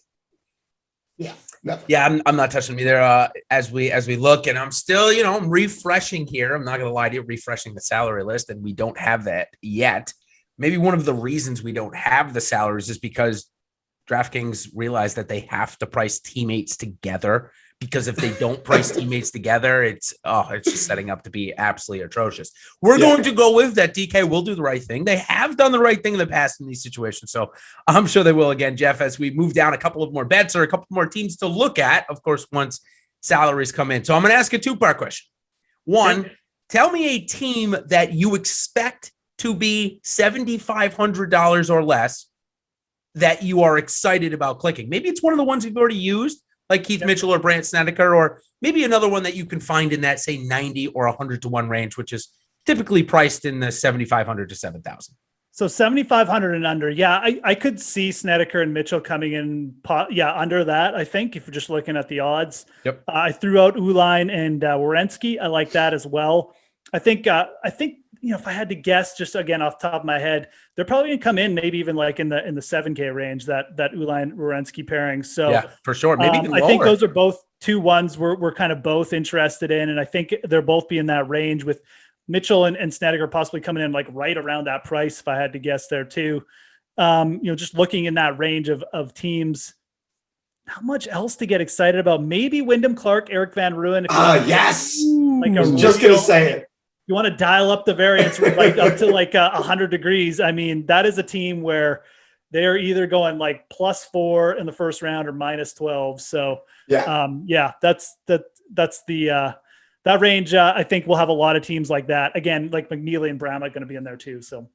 Yeah. Never. Yeah, I'm not touching me there as we look, and I'm still, I'm refreshing here. I'm not going to lie to you, refreshing the salary list, and we don't have that yet. Maybe one of the reasons we don't have the salaries is because DraftKings realized that they have to price teammates together, because if they don't price teammates together, it's just setting up to be absolutely atrocious. We're going to go with that. DK will do the right thing. They have done the right thing in the past in these situations, so I'm sure they will again, Jeff, as we move down a couple of more bets or a couple more teams to look at, of course, once salaries come in. So I'm going to ask a two-part question. One, tell me a team that you expect to be $7,500 or less that you are excited about clicking. Maybe it's one of the ones you've already used, like Keith Mitchell or Brandt Snedeker, or maybe another one that you can find in that, say, 90 or 100-1 range, which is typically priced in the 7,500 to 7,000. So 7,500 and under. Yeah, I could see Snedeker and Mitchell coming in. Under that, I think, if you're just looking at the odds. Yep. I threw out Uline and Werenski. I like that as well. I think if I had to guess, just again off the top of my head, they're probably going to come in maybe even like in the 7K range, that Uline-Werenski pairing. So yeah, for sure. Maybe even lower. I think those are both two ones we're kind of both interested in. And I think they're both be in that range, with Mitchell and Snedeker possibly coming in like right around that price, if I had to guess there too. Just looking in that range of teams, how much else to get excited about? Maybe Wyndham Clark, Eric Van Rooyen. Yes. I was just going to say it. You want to dial up the variance like up to like 100 degrees. I mean, that is a team where they're either going like +4 in the first round or -12. So that's the that range. I think we'll have a lot of teams like that. Again, like McNeely and Brown are going to be in there too. So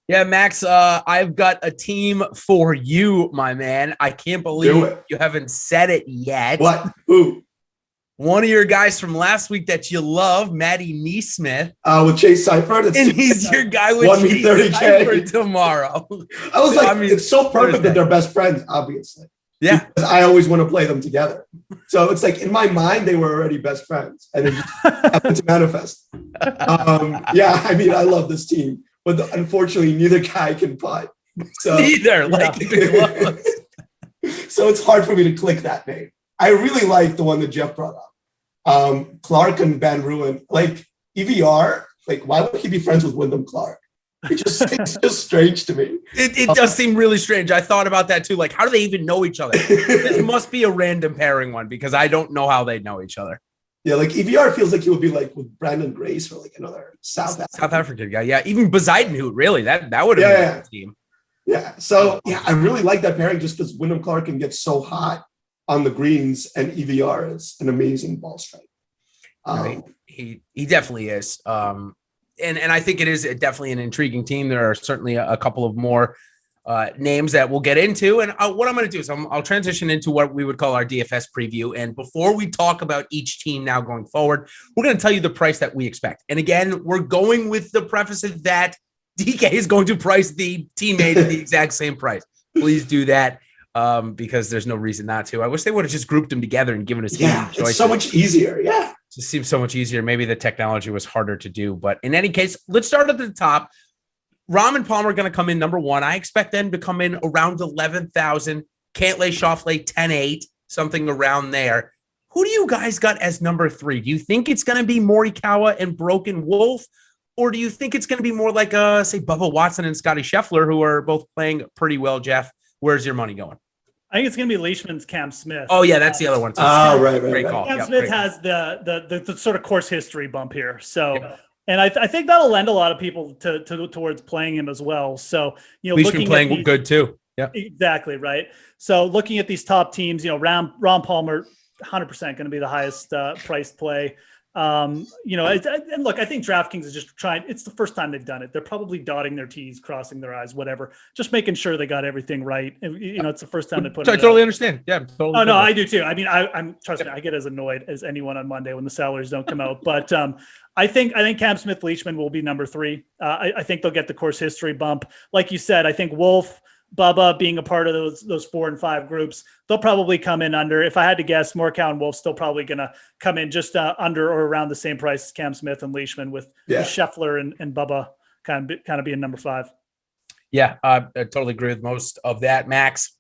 yeah, Max, I've got a team for you, my man. I can't believe you haven't said it yet. What? Who? One of your guys from last week that you love, Matty Neesmith. With Chase Seifert. And he's your guy with Chase 30K. Seifert tomorrow. I was like, it's so perfect that they're best friends, obviously. Yeah. Because I always want to play them together. So it's like, in my mind, they were already best friends. And it just happened to manifest. I love this team. But unfortunately, neither guy can putt. So, neither. So it's hard for me to click that name. I really like the one that Jeff brought up. Clark and Van Rooyen, like EVR, like why would he be friends with Wyndham Clark? It's just strange to me. It does seem really strange. I thought about that too. Like, how do they even know each other? This must be a random pairing one, because I don't know how they know each other. Yeah, like EVR feels like he would be like with Brandon Grace or like another South African guy. Yeah, even Besidenhout, really. That would have been a team. Yeah. So I really like that pairing just because Wyndham Clark can get so hot on the greens, and EVR is an amazing ball strike. He definitely is. And I think it is definitely an intriguing team. There are certainly a couple of more names that we'll get into. And what I'm going to do is I'll transition into what we would call our DFS preview. And before we talk about each team now going forward, we're going to tell you the price that we expect. And again, we're going with the preface that DK is going to price the teammate at the exact same price. Please do that. Because there's no reason not to. I wish they would have just grouped them together and given us choices. It's so much easier. Yeah. It just seems so much easier. Maybe the technology was harder to do. But in any case, let's start at the top. Rahm and Palmer are going to come in number one. I expect them to come in around 11,000. Cantlay Schauffele 10.8, something around there. Who do you guys got as number three? Do you think it's going to be Morikawa and Broken Wolf? Or do you think it's going to be more like, say, Bubba Watson and Scotty Scheffler, who are both playing pretty well, Jeff? Where's your money going? I think it's going to be Leishman's Cam Smith. Oh, yeah, that's the other one. Right. Great call. Cam Smith has the sort of course history bump here. So, and I think that'll lend a lot of people towards playing him as well. So, Leishman playing good too. Yeah, exactly right. So looking at these top teams, Ron Palmer, 100% going to be the highest priced play. And look, I think DraftKings is just trying. It's the first time they've done it. They're probably dotting their T's, crossing their I's, whatever, just making sure they got everything right. And, it's the first time they put it. I totally understand. Yeah. Oh no, I do too. I mean, I'm trust me, I get as annoyed as anyone on Monday when the salaries don't come out. But I think Cam Smith-Leachman will be number 3. I think they'll get the course history bump. Like you said, I think Wolf, Bubba being a part of those 4 and 5 groups, they'll probably come in under. If I had to guess, Morikawa and Wolf still probably going to come in just under or around the same price as Cam Smith and Leishman, with Scheffler and Bubba kind of being number 5. Yeah, I totally agree with most of that, Max.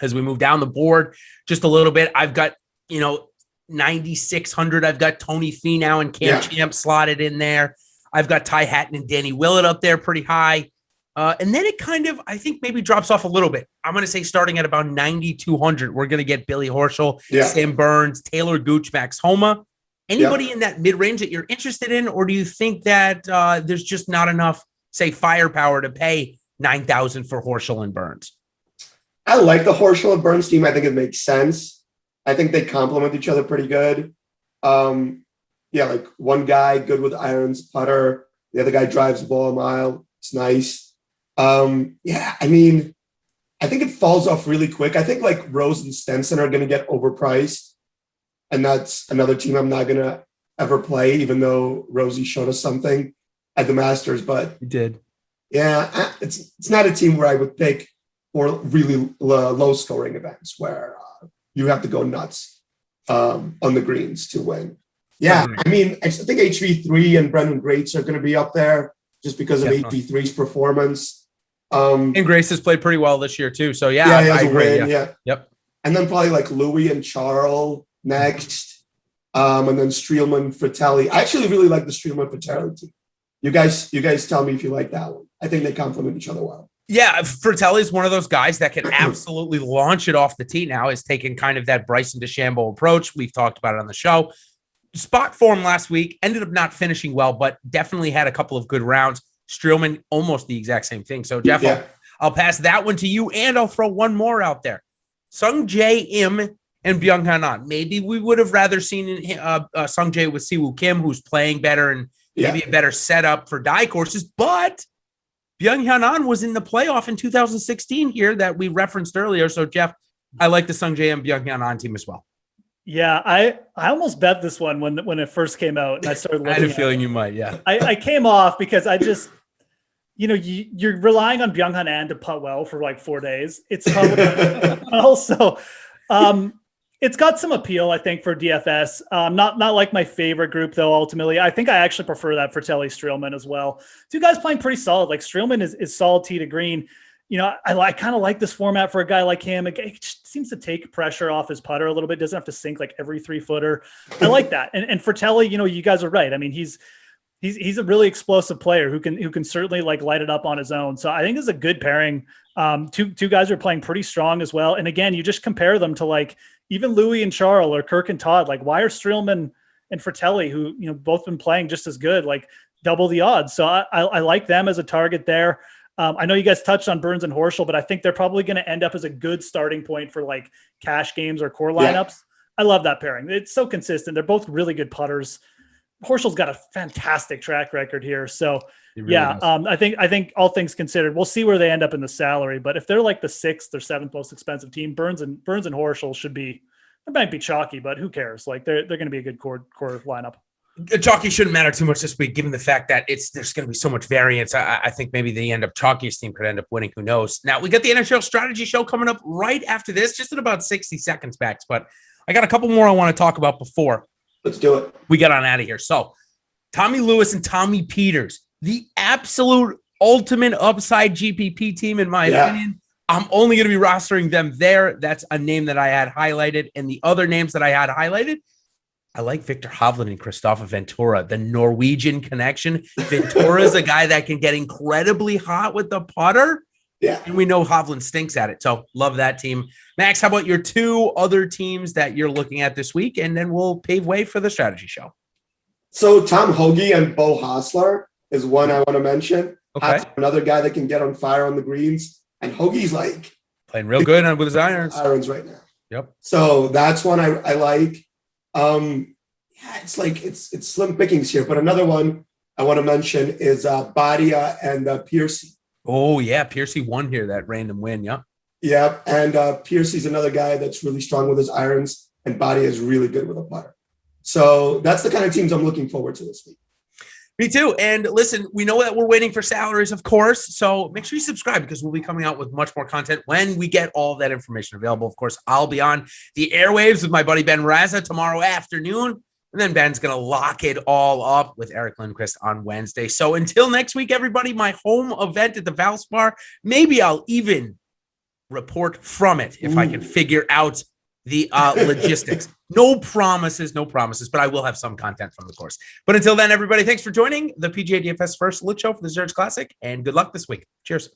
As we move down the board just a little bit, I've got 9,600. I've got Tony Finau and Cam Champ slotted in there. I've got Ty Hatton and Danny Willett up there pretty high. And then it kind of, I think, maybe drops off a little bit. I'm going to say starting at about 9,200, we're going to get Billy Horschel, Sam Burns, Taylor Gooch, Max Homa. Anybody in that mid-range that you're interested in, or do you think that there's just not enough, say, firepower to pay 9,000 for Horschel and Burns? I like the Horschel and Burns team. I think it makes sense. I think they complement each other pretty good. Like one guy good with irons, putter. The other guy drives the ball a mile. It's nice. I mean, I think it falls off really quick. I think like Rose and Stenson are going to get overpriced. And that's another team I'm not going to ever play, even though Rosie showed us something at the Masters. But he did. Yeah, it's not a team where I would pick for really low scoring events where you have to go nuts on the greens to win. Yeah, I mean, I think HV3 and Brendan Grates are going to be up there just because of HV3's performance. And Grace has played pretty well this year too. So yeah, he has a win. Yep. And then probably like Louis and Charles next, and then Streelman, Fratelli. I actually really like the Streelman Fratelli team. You guys tell me if you like that one. I think they complement each other well. Yeah, Fratelli is one of those guys that can absolutely launch it off the tee now. Has taken kind of that Bryson DeChambeau approach. We've talked about it on the show. Spot form last week, ended up not finishing well, but definitely had a couple of good rounds. Streelman, almost the exact same thing. So, Jeff, I'll pass that one to you, and I'll throw one more out there. Sung Jae Im and Byung Hanan. Maybe we would have rather seen Sung Jae with Siwoo Kim, who's playing better and maybe a better setup for die courses, but Byung Hanan was in the playoff in 2016 here that we referenced earlier. So, Jeff, I like the Sung Jae and Byung Hanan team as well. Yeah, I almost bet this one when it first came out, and I started looking. I had a feeling you might. Yeah, I came off because I just, you're relying on Byung Hanan to putt well for like 4 days. It's probably also, it's got some appeal, I think, for DFS. Not like my favorite group though. Ultimately, I think I actually prefer that Fratelli Streelman as well. Two guys playing pretty solid. Like Streelman is solid tee to green. I kind of like this format for a guy like him. It just seems to take pressure off his putter a little bit. Doesn't have to sink like every 3-footer. I like that. And Fratelli, you guys are right. I mean, he's a really explosive player who can certainly like light it up on his own. So I think this is a good pairing. Two guys are playing pretty strong as well. And again, you just compare them to like even Louis and Charles or Kirk and Todd. Like, why are Streelman and Fratelli, who both been playing just as good, like double the odds? So I like them as a target there. I know you guys touched on Burns and Horschel, but I think they're probably going to end up as a good starting point for like cash games or core lineups. I love that pairing. It's so consistent. They're both really good putters. Horschel's got a fantastic track record here. So really I think all things considered, we'll see where they end up in the salary, but if they're like the 6th or 7th most expensive team, Burns and Horschel it might be chalky, but who cares? Like they're going to be a good core lineup. Chalky shouldn't matter too much this week, given the fact that there's going to be so much variance. I think maybe the end up chalkiest team could end up winning. Who knows? Now we got the NHL strategy show coming up right after this, just in about 60 seconds, Max. But I got a couple more I want to talk about before. Let's do it. We get on out of here. So Tommy Lewis and Tommy Peters, the absolute ultimate upside GPP team, in my opinion. I'm only going to be rostering them there. That's a name that I had highlighted. And the other names that I had highlighted, I like Victor Hovland and Christopher Ventura, the Norwegian connection. Ventura is a guy that can get incredibly hot with the putter. Yeah. And we know Hovland stinks at it. So love that team. Max, how about your 2 other teams that you're looking at this week? And then we'll pave way for the strategy show. So Tom Hoagy and Beau Hossler is one I want to mention. Okay. Another guy that can get on fire on the greens. and Hoagy's like playing real good with his irons right now. Yep. So that's one I like. It's like it's slim pickings here, but another one I want to mention is Badia and Piercy. Oh yeah, Piercy won here, that random win. Yeah. Yeah, and Piercy's another guy that's really strong with his irons, and Badia is really good with a putter. So that's the kind of teams I'm looking forward to this week. Me too. And listen, we know that we're waiting for salaries, of course. So make sure you subscribe because we'll be coming out with much more content when we get all of that information available. Of course, I'll be on the airwaves with my buddy Ben Raza tomorrow afternoon. And then Ben's going to lock it all up with Eric Lindquist on Wednesday. So until next week, everybody, my home event at the Valspar, maybe I'll even report from it if I can figure out the logistics. No promises, but I will have some content from the course. But until then, everybody, thanks for joining the PGA DFS First Look Show for the Zurich Classic, and good luck this week. Cheers.